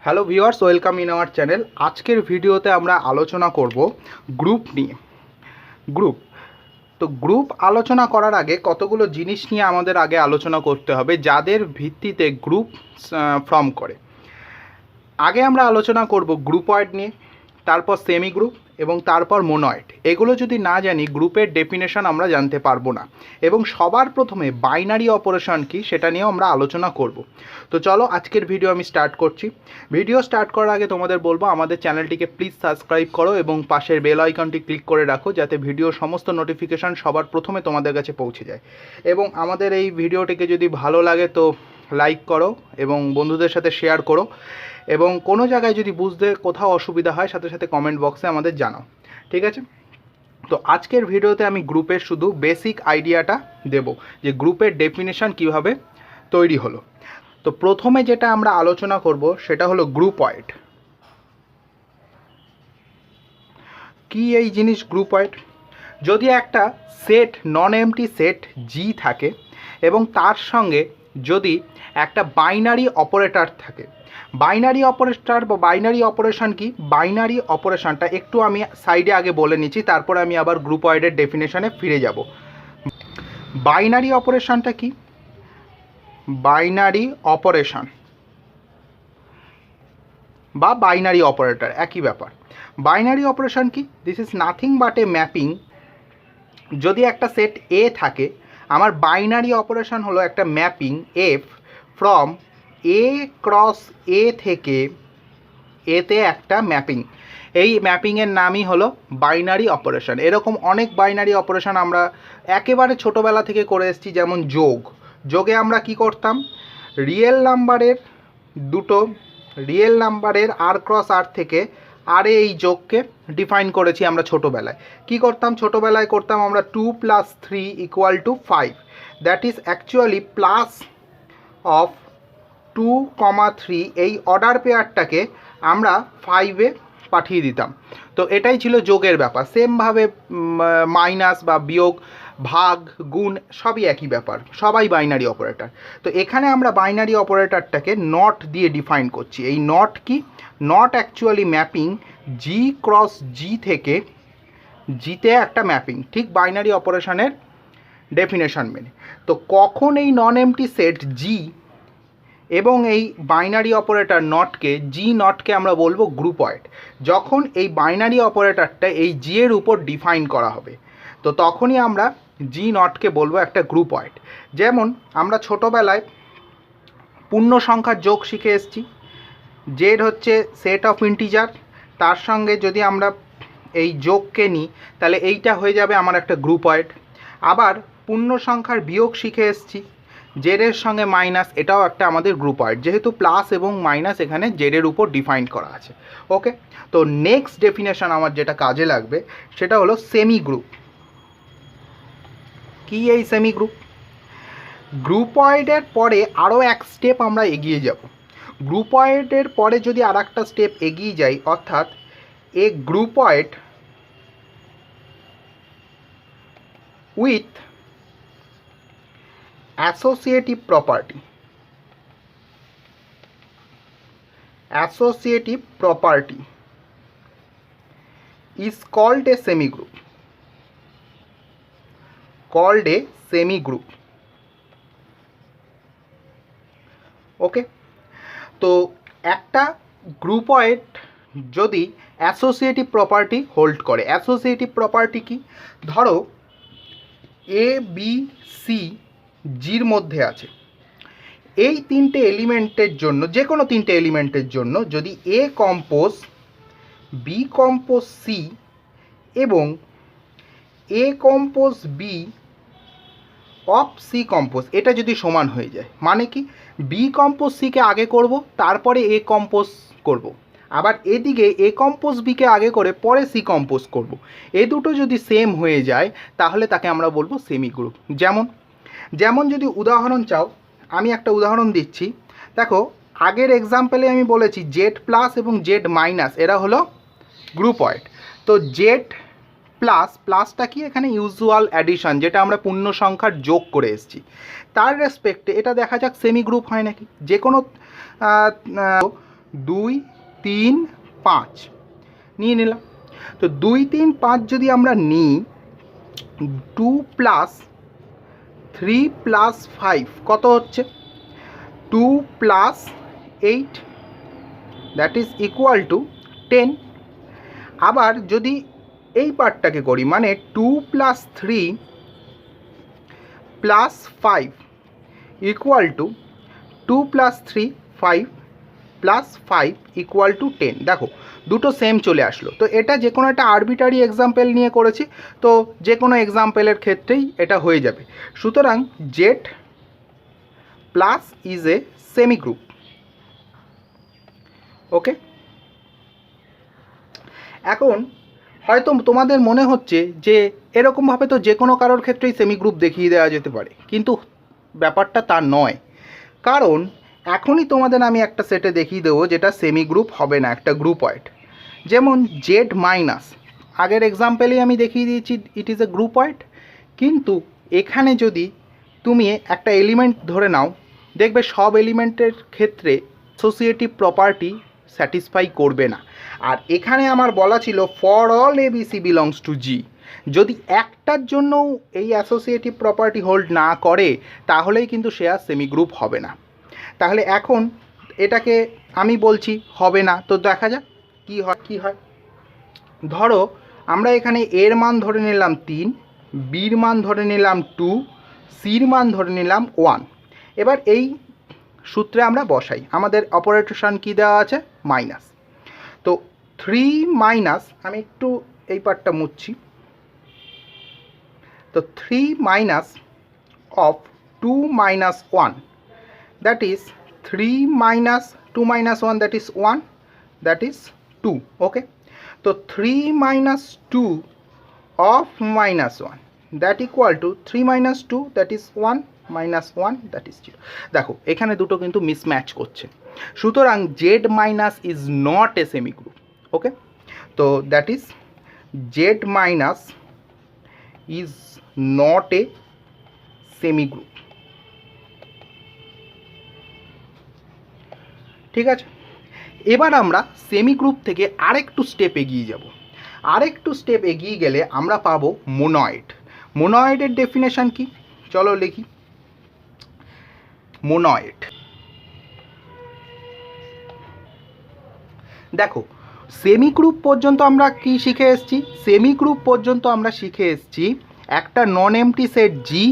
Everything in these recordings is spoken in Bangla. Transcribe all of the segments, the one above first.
Hello viewers, welcome in our channel. আজকের ভিডিওতে আমরা আলোচনা করব গ্রুপ নিয়ে। গ্রুপ আলোচনা করার আগে কতগুলো জিনিস নিয়ে আমাদের আগে আলোচনা করতে হবে, যাদের ভিত্তিতে গ্রুপ ফর্ম করে। আগে আমরা আলোচনা করব গ্রুপয়েড নিয়ে, তারপর সেমি গ্রুপ এবং তারপর মোনয়েড। এগুলো যদি না জানি গ্রুপের ডেফিনেশন আমরা জানতে পারবো না। এবং সবার প্রথমে বাইনারি অপারেশন কি সেটা নিয়েও আমরা আলোচনা করব। তো চলো আজকের ভিডিও আমি স্টার্ট করছি। ভিডিও স্টার্ট করার আগে তোমাদের বলবো আমাদের চ্যানেলটিকে প্লিজ সাবস্ক্রাইব করো এবং পাশের বেল আইকনটি ক্লিক করে রাখো, যাতে ভিডিওর সমস্ত নোটিফিকেশান সবার প্রথমে তোমাদের কাছে পৌঁছে যায়। এবং আমাদের এই ভিডিওটিকে যদি ভালো লাগে তো লাইক করো এবং বন্ধুদের সাথে শেয়ার করো, এবং কোনো জায়গায় যদি বুঝতে কোথাও অসুবিধা হয় সাথে সাথে কমেন্ট বক্সে আমাদের জানাও, ঠিক আছে? তো আজকের ভিডিওতে আমি গ্রুপের শুধু বেসিক আইডিয়াটা দেব যে গ্রুপের ডেফিনেশন কিভাবে তৈরি হলো। তো প্রথমে যেটা আমরা আলোচনা করব সেটা হলো গ্রুপয়েড। কি এই জিনিস গ্রুপয়েড? যদি একটা সেট নন এমটি সেট জি থাকে এবং তার সঙ্গে যদি একটা বাইনারি অপারেটর থাকে। বাইনারি অপারেটর বা বাইনারি অপারেশন কি? বাইনারি অপারেশনটা একটু আমি সাইডে আগে বলে নিচ্ছি, তারপরে আমি আবার গ্রুপয়েডের ডেফিনেশনে ফিরে যাব। বাইনারি অপারেশনটা কি? বাইনারি অপারেশন বা বাইনারি অপারেটর একই ব্যাপার। বাইনারি অপারেশন কি? This is nothing but A mapping. যদি একটা সেট এ থাকে, আমার বাইনারি অপারেশন হলো একটা mapping F from A cross A থেকে এতে একটা ম্যাপিং। এই ম্যাপিংয়ের নামই হলো বাইনারি অপারেশন। এরকম অনেক বাইনারি অপারেশন আমরা একেবারে ছোটোবেলা থেকে করে এসেছি, যেমন যোগে আমরা কি করতাম? রিয়েল নাম্বারের আর ক্রস আর থেকে আরে এই যোগকে ডিফাইন করেছি আমরা ছোটোবেলায়। কি করতাম? ছোটোবেলায় করতাম আমরা 2 + 3 = 5। That is actually plus of 2, 3 এই অর্ডার পেয়ারটাকে আমরা 5-এ পাঠিয়ে দিতাম। তো এটাই ছিল যোগের ব্যাপার। সেমভাবে মাইনাস বা বিয়োগ, ভাগ, গুণ সবই একই ব্যাপার, সবাই বাইনারি অপারেটর। তো এখানে আমরা বাইনারি অপারেটরটাকে নট দিয়ে ডিফাইন করছি। এই নট কি? Not actually mapping G cross G থেকে জিতে একটা ম্যাপিং, ঠিক বাইনারি অপারেশনের ডেফিনেশন মেনে। তো কখন এই নন এমটি সেট জি এবং এই বাইনারি অপারেটর নটকে আমরা বলবো গ্রুপয়েড। যখন এই বাইনারি অপারেটরটা এই জি এর উপর ডিফাইন করা হবে, তো তখনই আমরা জি নটকে বলবো একটা গ্রুপয়েড। যেমন আমরা ছোটোবেলায় পূর্ণ সংখ্যার যোগ শিখে এসেছি। জেড হচ্ছে সেট অফ ইন্টিজার, তার সঙ্গে যদি আমরা এই যোগকে নিই তাহলে এইটা হয়ে যাবে আমার একটা গ্রুপয়েড। আবার পূর্ণ সংখ্যার বিয়োগ শিখে এসেছি, জেডের সঙ্গে মাইনাস, এটাও একটা আমাদের গ্রুপয়েড, যেহেতু প্লাস এবং মাইনাস এখানে জেডের উপর ডিফাইন করা আছে। ওকে, তো নেক্সট ডেফিনেশন আমার যেটা কাজে লাগবে সেটা হলো সেমি গ্রুপ। কি এই সেমি গ্রুপ? গ্রুপয়েডের পরে আরও এক স্টেপ আমরা এগিয়ে যাব। গ্রুপয়েডের পরে যদি আর একটা স্টেপ এগিয়ে যাই, অর্থাৎ a groupoid with associative property is called a semigroup. Okay, তো একটা গ্রুপয়েড যদি অ্যাসোসিয়েটিভ প্রপার্টি হোল্ড করে। অ্যাসোসিয়েটিভ প্রপার্টি কি? ধরো এ বি সি জির মধ্যে আছে, এই তিনটে এলিমেন্টের জন্য, যে কোনো তিনটে এলিমেন্টের জন্য যদি A compose B compose C এবং A compose B of C compose, এটা যদি সমান হয়ে যায়, মানে কি? বি কম্পোজ সিকে আগে করব, তারপরে এ কম্পোজ করব। আবার এদিকে এ কম্পোজ বিকে আগে করে পরে সি কম্পোজ করব। এ দুটো যদি সেম হয়ে যায় তাহলে তাকে আমরা বলবো সেমি গ্রুপ। যেমন যদি উদাহরণ চাও, আমি একটা উদাহরণ দিচ্ছি। দেখো, আগের এক্সাম্পলে আমি বলেছি জেড প্লাস এবং জেড মাইনাস এরা হলো গ্রুপয়েড। তো জেড প্লাসটা কি? এখানে ইউজুয়াল অ্যাডিশন, যেটা আমরা পূর্ণ সংখ্যার যোগ করে এসেছি, তার রেসপেক্টে এটা দেখা যাক সেমি গ্রুপ হয় নাকি। যে কোনো 2 3 5 নিয়ে নিলাম। তো 2 3 5 যদি আমরা নিই, 2 প্লাস 3 প্লাস 5 কত হচ্ছে? 2 plus 8, that is equal to 10। আবার যদি এই পার্টটাকে করি, মানে 2 plus 3 plus 5 equal to 2 plus 3 5 plus 5 equal to 10। দেখো দুটো সেম চলে আসলো। তো এটা যে কোনো একটা আরবিটারি এক্সাম্পল নিয়ে করেছি, তো যে কোনো এক্সাম্পলের ক্ষেত্রেই এটা হয়ে যাবে। সুতরাং Z plus is a semi group. Okay, এখন হয়তো তোমাদের মনে হচ্ছে যে এরকমভাবে তো যে কোনো কারোর ক্ষেত্রেই সেমি গ্রুপ দেখিয়ে দেওয়া যেতে পারে, কিন্তু ব্যাপারটা তা নয়। কারণ এখনই তোমাদের আমি একটা সেটে দেখিয়ে দেবো যেটা সেমি গ্রুপ হবে না, একটা গ্রুপয়েড। যেমন জেড মাইনাস, আগের এক্সাম্পলেই আমি দেখিয়ে দিয়েছি ইট ইজ এ গ্রুপয়েড। কিন্তু এখানে যদি তুমি একটা এলিমেন্ট ধরে নাও, দেখবে সব এলিমেন্টের ক্ষেত্রে অ্যাসোসিয়েটিভ প্রপার্টি স্যাটিসফাই করবে না। আর এখানে আমার বলা ছিল for all ABC belongs to G, যদি একটার জন্যও এই অ্যাসোসিয়েটিভ প্রপার্টি হোল্ড না করে তাহলেই কিন্তু সে আর সেমি গ্রুপ হবে না। তাহলে এখন এটাকে আমি বলছি হবে না, তো দেখা যাক কি হয়। ধরো আমরা এখানে এর মান ধরে নিলাম 3, বির মান ধরে নিলাম 2, সির মান ধরে নিলাম 1। এবার এই সূত্রে আমরা বসাই, আমাদের অপারেটর কি দেওয়া আছে? মাইনাস। তো 3 মাইনাস, আমি একটু এই পার্টটা মুছছি, তো 3 minus of 2 minus 1, that is 3 minus 2 minus 1, that is 1, that is 2. Okay, so 3 minus 2 of minus 1, that equal to 3 minus 2, that is 1, minus 1, that is 0. দেখো এখানে দুটো কিন্তু মিসম্যাচ করছে, সুতরাং z minus is not a semi group. ওকে, তো that is z minus is not a semi group. ঠিক আছে, এবার আমরা সেমি গ্রুপ থেকে আরেকটু স্টেপ এগিয়ে যাব। আরেকটু স্টেপ এগিয়ে গেলে আমরা পাবো মোনয়েড। মোনয়েডের ডেফিনেশন কি? চলো লিখি। মোনয়েড, দেখো সেমি গ্রুপ পর্যন্ত আমরা কি শিখে এসেছি? সেমি গ্রুপ পর্যন্ত আমরা শিখে এসেছি একটা নন এমটি সেট জি,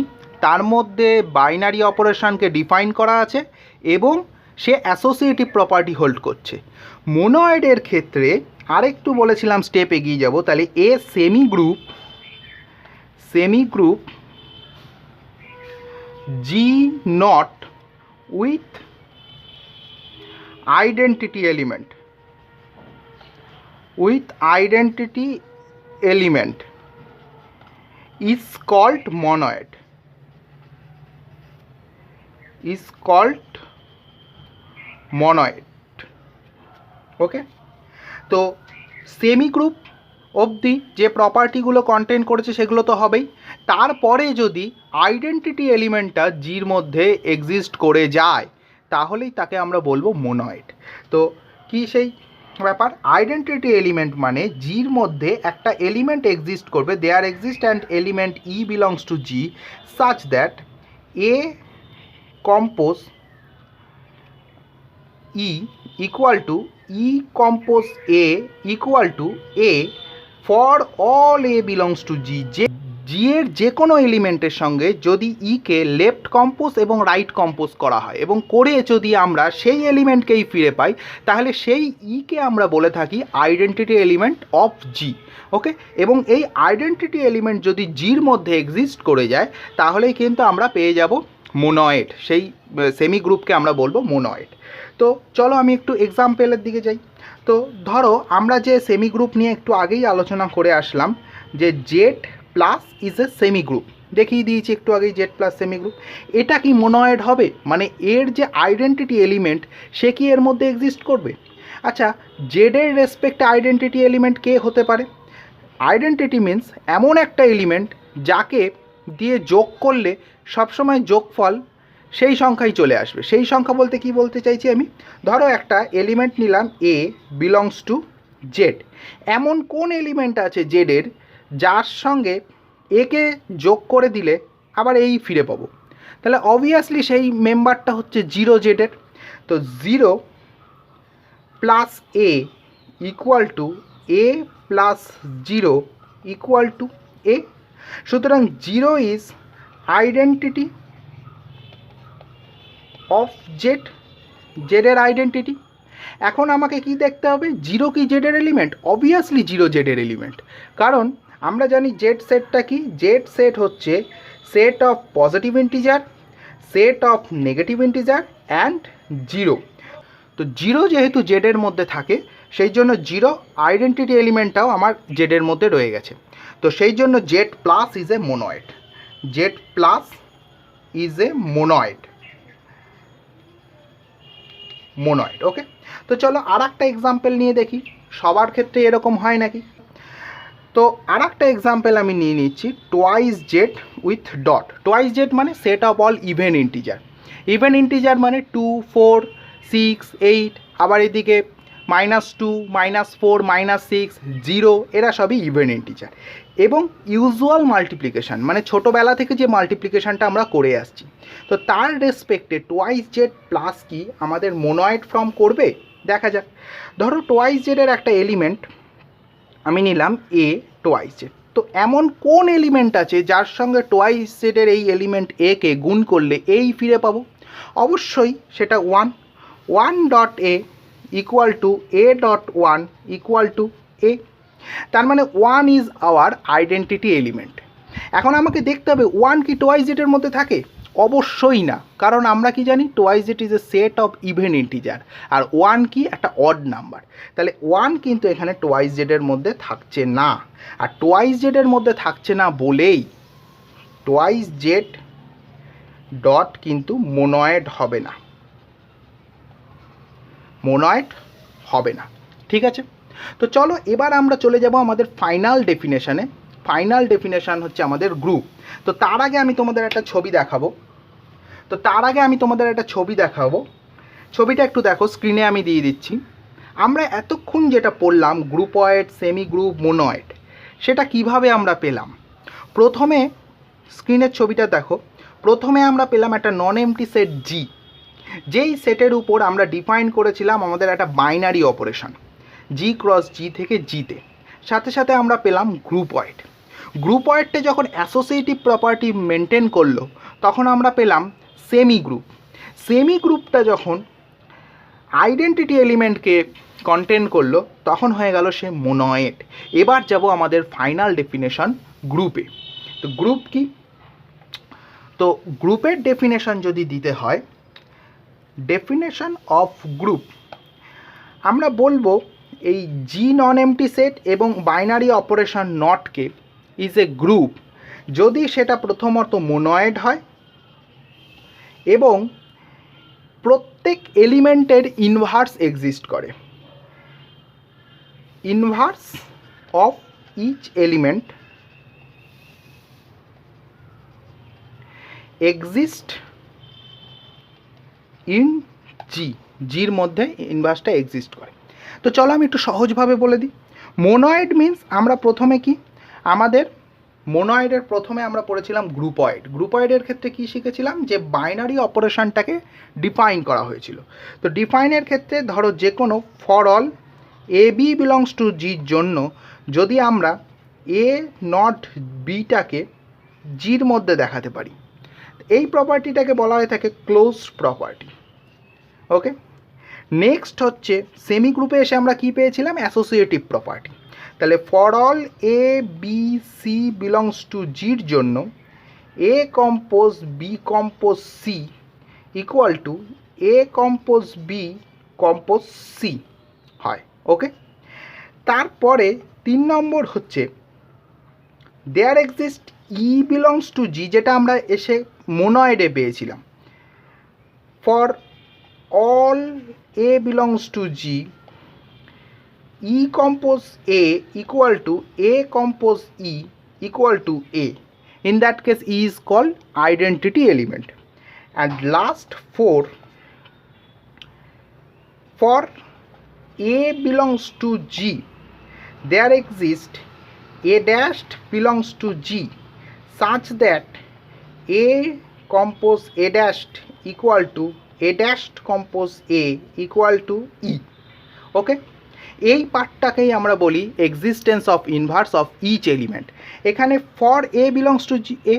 তার মধ্যে বাইনারি অপারেশনকে ডিফাইন করা আছে এবং সে অ্যাসোসিয়েটিভ প্রপার্টি হোল্ড করছে। মোনয়েডের ক্ষেত্রে আরেকটু বলেছিলাম স্টেপ এগিয়ে যাব, তাহলে a semi group G not with identity element is called monoid. Okay, তো সেমি গ্রুপ অবধি যে প্রপার্টিগুলো কন্টেন করেছে সেগুলো তো হবেই, তারপরে যদি আইডেন্টিটি এলিমেন্টটা জির মধ্যে এক্সিস্ট করে যায় তাহলেই তাকে আমরা বলবো মোনয়েড। তো কি সেই ব্যাপার? আইডেন্টিটি এলিমেন্ট মানে জির মধ্যে একটা এলিমেন্ট এক্সিস্ট করবে, there exist and element E belongs to G such that A compose E equal to E compose A equal to A for all A belongs to G. যে জি এর যে কোনো এলিমেন্টের সঙ্গে যদি ইকে লেফট কম্পোজ এবং রাইট কম্পোজ করা হয় এবং করে যদি আমরা সেই এলিমেন্টকেই ফিরে পাই তাহলে সেই ইকে আমরা বলে থাকি আইডেন্টিটি এলিমেন্ট অফ জি। ওকে, এবং এই আইডেন্টিটি এলিমেন্ট যদি জির মধ্যে এক্সিস্ট করে যায় তাহলেই কিন্তু আমরা পেয়ে যাব মোনয়েড, সেই সেমি গ্রুপকে আমরা বলবো মোনয়েড। তো চলো আমি একটু এক্সাম্পলের দিকে যাই। তো ধরো আমরা যে সেমি গ্রুপ নিয়ে একটু আগেই আলোচনা করে আসলাম যে Z plus is a semi group, দেখিয়ে দিয়েছি একটু আগেই জেড প্লাস সেমি গ্রুপ। এটা কি মোনয়েড হবে? মানে এর যে আইডেন্টিটি এলিমেন্ট সে কি এর মধ্যে এক্সিস্ট করবে? আচ্ছা, জেডের রেসপেক্টে আইডেন্টিটি এলিমেন্ট কে হতে পারে? আইডেন্টিটি মিন্স এমন একটা এলিমেন্ট যাকে দিয়ে যোগ করলে সবসময় যোগফল সেই সংখ্যাই চলে আসবে। সেই সংখ্যা বলতে কি বলতে চাইছি আমি, ধরো একটা এলিমেন্ট নিলাম এ বিলংস টু জেড। এমন কোন এলিমেন্ট আছে জেডের যার সঙ্গে একে যোগ করে দিলে আবার এই ফিরে পাবো? তাহলে অবভিয়াসলি সেই মেম্বারটা হচ্ছে 0 জেডের। তো 0 plus A equal to A plus 0 equal to A. সুতরাং 0 ইজ আইডেন্টিটি অফ জেড, জেডের আইডেন্টিটি। এখন আমাকে কি দেখতে হবে, 0 কি জেডের এলিমেন্ট? অবভিয়াসলি 0 জেডের এলিমেন্ট, কারণ আমরা জানি জেড সেটটা কি, জেড সেট হচ্ছে set of positive integer, set of negative integer and 0। তো 0 যেহেতু জেডের মধ্যে থাকে সেই জন্য 0 আইডেন্টিটি এলিমেন্টটাও আমার জেডের মধ্যে রয়ে গেছে। তো সেই জন্য Z plus is a monoid, Z plus is a monoid, monoid. Okay, তো চলো আর একটা এক্সাম্পল নিয়ে দেখি সবার ক্ষেত্রে এরকম হয় নাকি। তো আর একটা এক্সাম্পল আমি নিয়ে নিচ্ছি, twice Z with dot. Twice Z মানে set of all even integer. Even integer মানে 2, 4, 6, 8, আবার এদিকে -2, -4, -6, 0, এরা সবই ইভেন ইন্টিজার। এবং ইউজুয়াল মাল্টিপ্লিকেশান মানে ছোটোবেলা থেকে যে মাল্টিপ্লিকেশানটা আমরা করে আসছি, তো তার রেসপেক্টে টোয়াইস জেড প্লাস কি আমাদের মোনয়েড ফর্ম করবে? দেখা যাক। ধরো টোয়াইস জেডের একটা এলিমেন্ট আমি নিলাম এ টোয়াইস জেড। তো এমন কোন এলিমেন্ট আছে যার সঙ্গে টোয়াইস জেডের এই এলিমেন্ট এ কে গুণ করলে এই ফিরে পাবো? অবশ্যই সেটা 1। 1 dot A equal to A dot 1 equal to A. তার মানে 1 ইজ আওয়ার আইডেন্টিটি এলিমেন্ট। এখন আমাকে দেখতে হবে 1 কি টোয়াইস জেডের মধ্যে থাকে? অবশ্যই না, কারণ আমরা কি জানি twice Z is a set of even integer, আর 1 কি একটা অড নাম্বার। তাহলে 1 কিন্তু এখানে টোয়াইস জেডের মধ্যে থাকছে না। আর টোয়াইস জেডের মধ্যে থাকছে না বলেই টোয়াইস জেড ডট কিন্তু মোনয়েড হবে না, মোনয়েড হবে না। ঠিক আছে, তো চলো এবার আমরা চলে যাব আমাদের ফাইনাল ডেফিনেশানে। ফাইনাল ডেফিনেশান হচ্ছে আমাদের গ্রুপ। তো তার আগে আমি তোমাদের একটা ছবি দেখাবো। ছবিটা একটু দেখো, স্ক্রিনে আমি দিয়ে দিচ্ছি। আমরা এতক্ষণ যেটা পড়লাম গ্রুপয়েড, সেমি গ্রুপ, মোনয়েড, সেটা কিভাবে আমরা পেলাম? প্রথমে স্ক্রিনের ছবিটা দেখো, প্রথমে আমরা পেলাম একটা নন এমটি সেট জি, যেই সেটের উপর আমরা ডিফাইন করেছিলাম আমাদের একটা বাইনারি অপারেশন জি ক্রস জি থেকে জিতে। সাথে সাথে আমরা পেলাম গ্রুপয়েড। গ্রুপয়েডটা যখন অ্যাসোসিয়েটিভ প্রপার্টি মেনটেন করলো তখন আমরা পেলাম সেমি গ্রুপ। সেমি গ্রুপটা যখন আইডেন্টিটি এলিমেন্টকে কন্টেন করলো তখন হয়ে গেল সে মোনয়েড। এবার যাব আমাদের ফাইনাল ডেফিনেশন গ্রুপে। তো গ্রুপ কি? তো গ্রুপের ডেফিনেশন যদি দিতে হয়, ডেফিনেশন অফ গ্রুপ আমরা বলবো এই জি নন এমটি সেট এবং বাইনারি অপারেশন নটকে ইজ এ গ্রুপ যদি সেটা প্রথমত মোনয়েড হয় এবং প্রত্যেক এলিমেন্টের ইনভার্স এক্সিস্ট করে। Inverse of each element exist in G, জির মধ্যে ইনভার্সটা এক্সিস্ট করে। তো চলো আমি একটু সহজভাবে বলে দিই। মোনয়েড মিন্স আমরা প্রথমে কি আমাদের মোনয়েডের প্রথমে আমরা পড়েছিলাম গ্রুপয়েড। গ্রুপয়েডের ক্ষেত্রে কি শিখেছিলাম যে বাইনারি অপারেশনটাকে ডিফাইন করা হয়েছিল। তো ডিফাইনের ক্ষেত্রে ধরো যে কোনো for all A B belongs to জির জন্য যদি আমরা এ নট বিটাকে জির মধ্যে দেখাতে পারি, এই প্রপার্টিটাকে বলা হয়ে থাকে ক্লোজড প্রপার্টি। ওকে, নেক্সট হচ্ছে সেমি গ্রুপে এসে আমরা কি পেয়েছিলাম? Associative property. তাহলে for all A B C belongs to জির জন্য A compose B compose C equal to A compose B compose C হয়। ওকে, তারপরে 3 নম্বর হচ্ছে there exist E belongs to G, যেটা আমরা এসে মোনয়েডে পেয়েছিলাম। ফর all A belongs to G, E compose A equal to A compose E equal to A. In that case E is called identity element. and last 4, for A belongs to G, there exists A dashed belongs to G such that A compose A dashed equal to A dashed compose A equal to E. Okay, এই পার্টটাকেই আমরা বলি existence of inverse of each element. এখানে for A belongs to G A,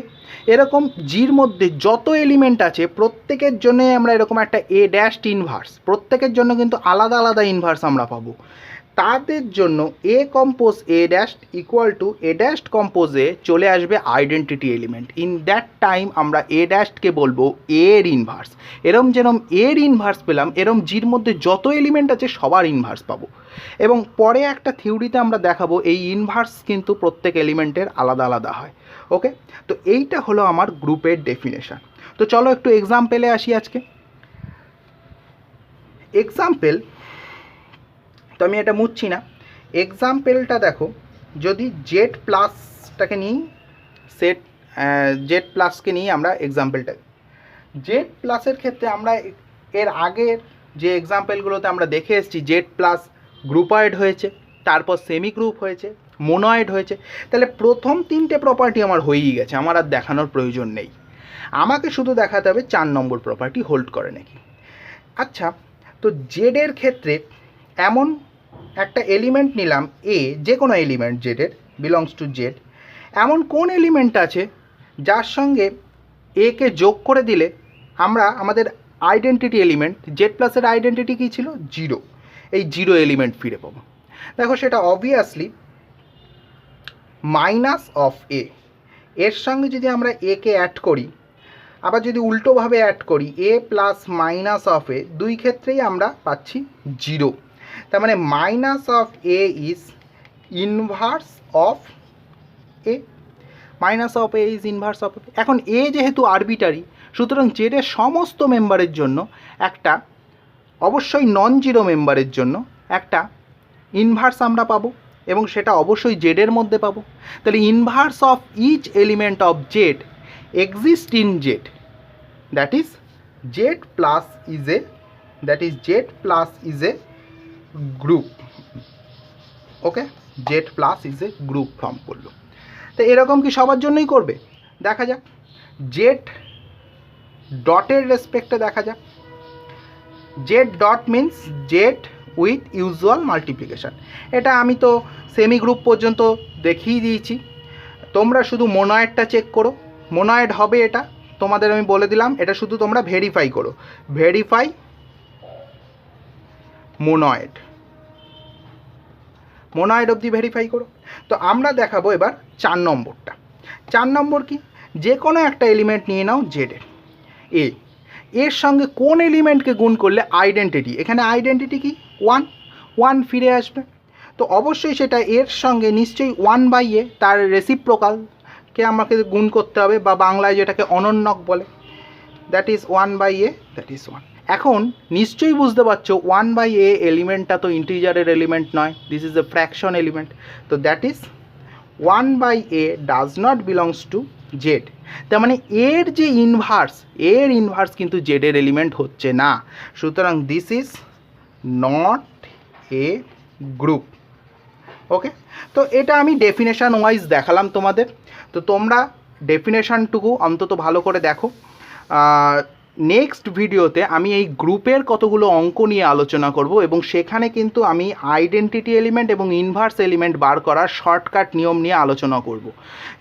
এরকম জির মধ্যে যত এলিমেন্ট আছে প্রত্যেকের জন্য আমরা এরকম একটা এ ড্যাশড ইনভার্স, প্রত্যেকের জন্য কিন্তু আলাদা আলাদা ইনভার্স আমরা পাবো। তাদের জন্য A compose A dashed equal to A dashed কম্পোজে চলে আসবে identity element. In that time আমরা এ ড্যাশডকে বলবো এর ইনভার্স। এরম যেরম এর ইনভার্স পেলাম, এরম জির মধ্যে যত এলিমেন্ট আছে সবার ইনভার্স পাবো। এবং পরে একটা থিওরিতে আমরা দেখাবো এই ইনভার্স কিন্তু প্রত্যেক এলিমেন্টের আলাদা আলাদা হয়। ওকে, তো এইটা হলো আমার গ্রুপের ডেফিনেশন। তো চলো একটু এক্সাম্পলে আসি আজকে। এক্সাম্পল, তো আমি এটা মুছছি না। এক্সাম্পলটা দেখো, যদি জেড প্লাসটাকে নিই, সেট জেড প্লাসকে নিয়ে আমরা এক্সাম্পলটা, জেড প্লাসের ক্ষেত্রে আমরা এর আগের যে এক্সাম্পলগুলোতে আমরা দেখে এসেছি জেড প্লাস গ্রুপয়েড হয়েছে, তারপর সেমি গ্রুপ হয়েছে, মোনয়েড হয়েছে। তাহলে প্রথম 3টে প্রপার্টি আমার হয়েই গেছে, আমার আর দেখানোর প্রয়োজন নেই। আমাকে শুধু দেখাতে হবে 4 নম্বর প্রপার্টি হোল্ড করে নাকি। আচ্ছা, তো জেডের ক্ষেত্রে এমন একটা এলিমেন্ট নিলাম এ, যে কোনো এলিমেন্ট জেডের বিলংস টু জেড, এমন কোন এলিমেন্ট আছে যার সঙ্গে এ কে যোগ করে দিলে আমরা আমাদের আইডেন্টিটি এলিমেন্ট, জেড প্লাসের আইডেন্টিটি কী ছিল? 0। এই 0 এলিমেন্ট ফিরে পাবো। দেখো, সেটা অবভিয়াসলি মাইনাস অফ এ, এর সঙ্গে যদি আমরা এ কে অ্যাড করি, আবার যদি উল্টোভাবে অ্যাড করি A plus minus of A, দুই ক্ষেত্রেই আমরা পাচ্ছি 0। তার মানে minus of A is inverse of A, minus of A is inverse of A. এখন এ যেহেতু আরবিটারি, সুতরাং জেডের সমস্ত মেম্বারের জন্য একটা, অবশ্যই নন জিরো মেম্বারের জন্য একটা ইনভার্স আমরা পাবো, এবং সেটা অবশ্যই জেডের মধ্যে পাবো। তাহলে inverse of each element of Z exist in Z, that is Z plus is a, that is Z plus is a group. Okay, Z plus is a group form করলো। তো এরকম কি সবার জন্যই করবে? দেখা যাক। জেড ডটের রেসপেক্টে দেখা যাক। Z dot means Z with usual multiplication. এটা আমি তো সেমি গ্রুপ পর্যন্ত দেখিয়ে দিয়েছি, তোমরা শুধু মোনয়েডটা চেক করো। মোনয়েড হবে এটা, তোমাদের আমি বলে দিলাম, এটা শুধু তোমরা ভেরিফাই করো। ভেরিফাই মোনয়েড, মোনয়েড অবধি ভেরিফাই করো। তো আমরা দেখাবো এবার 4 নম্বরটা। 4 নম্বর কি? যে কোনো একটা এলিমেন্ট নিয়ে নাও জেডের, এ, এর সঙ্গে কোন এলিমেন্টকে গুণ করলে আইডেন্টিটি, এখানে আইডেন্টিটি কি? 1 ফিরে আসবে। তো অবশ্যই সেটা এর সঙ্গে নিশ্চয়ই 1/a, তার রেসিপ্রোকালকে আমাকে গুণ করতে হবে, বা বাংলায় যেটাকে অনন্যক বলে, that is 1/a, that is 1। এখন নিশ্চয়ই বুঝতে পারছো 1/a এলিমেন্টটা তো ইন্টিজারের এলিমেন্ট নয়, this is a fraction element. তো that is 1/a does not belongs to Z. তার মানে এর যে ইনভার্স, এর ইনভার্স কিন্তু জেডের এলিমেন্ট হচ্ছে না। সুতরাং this is not a group. Okay, তো এটা আমি ডেফিনেশান ওয়াইজ দেখালাম তোমাদের। তো তোমরা ডেফিনেশানটুকু অন্তত ভালো করে দেখো। নেক্সট ভিডিওতে আমি এই গ্রুপের কতগুলো অঙ্ক নিয়ে আলোচনা করব, এবং সেখানে কিন্তু আমি আইডেন্টিটি এলিমেন্ট এবং ইনভার্স এলিমেন্ট বার করার শর্টকাট নিয়ম নিয়ে আলোচনা করব।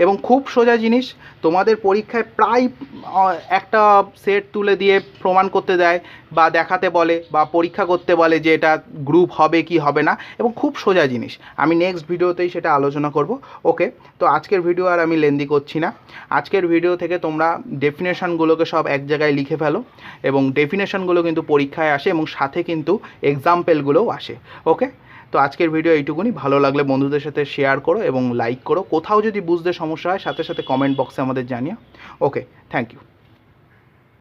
এবং খুব সোজা জিনিস, তোমাদের পরীক্ষায় প্রায় একটা সেট তুলে দিয়ে প্রমাণ করতে দেয়, বা দেখাতে বলে, বা পরীক্ষা করতে বলে যে এটা গ্রুপ হবে কি হবে না, এবং খুব সোজা জিনিস। আমি নেক্সট ভিডিওতেই সেটা আলোচনা করব। ওকে, তো আজকের ভিডিও আর আমি লেন্দি করছি না। আজকের ভিডিও থেকে তোমরা ডেফিনেশনগুলোকে সব এক জায়গায় লিখে ফেলো, এবং ডেফিনেশনগুলো কিন্তু পরীক্ষায় আসে, এবং সাথে কিন্তু এক্সাম্পলগুলোও আসে। ওকে, তো আজকের ভিডিও এইটুকুনি। ভালো লাগলে বন্ধুদের সাথে শেয়ার করো এবং লাইক করো। কোথাও যদি বুঝতে সমস্যা হয় সাথে সাথে কমেন্ট বক্সে আমাদের জানিও। ওকে, থ্যাংক ইউ।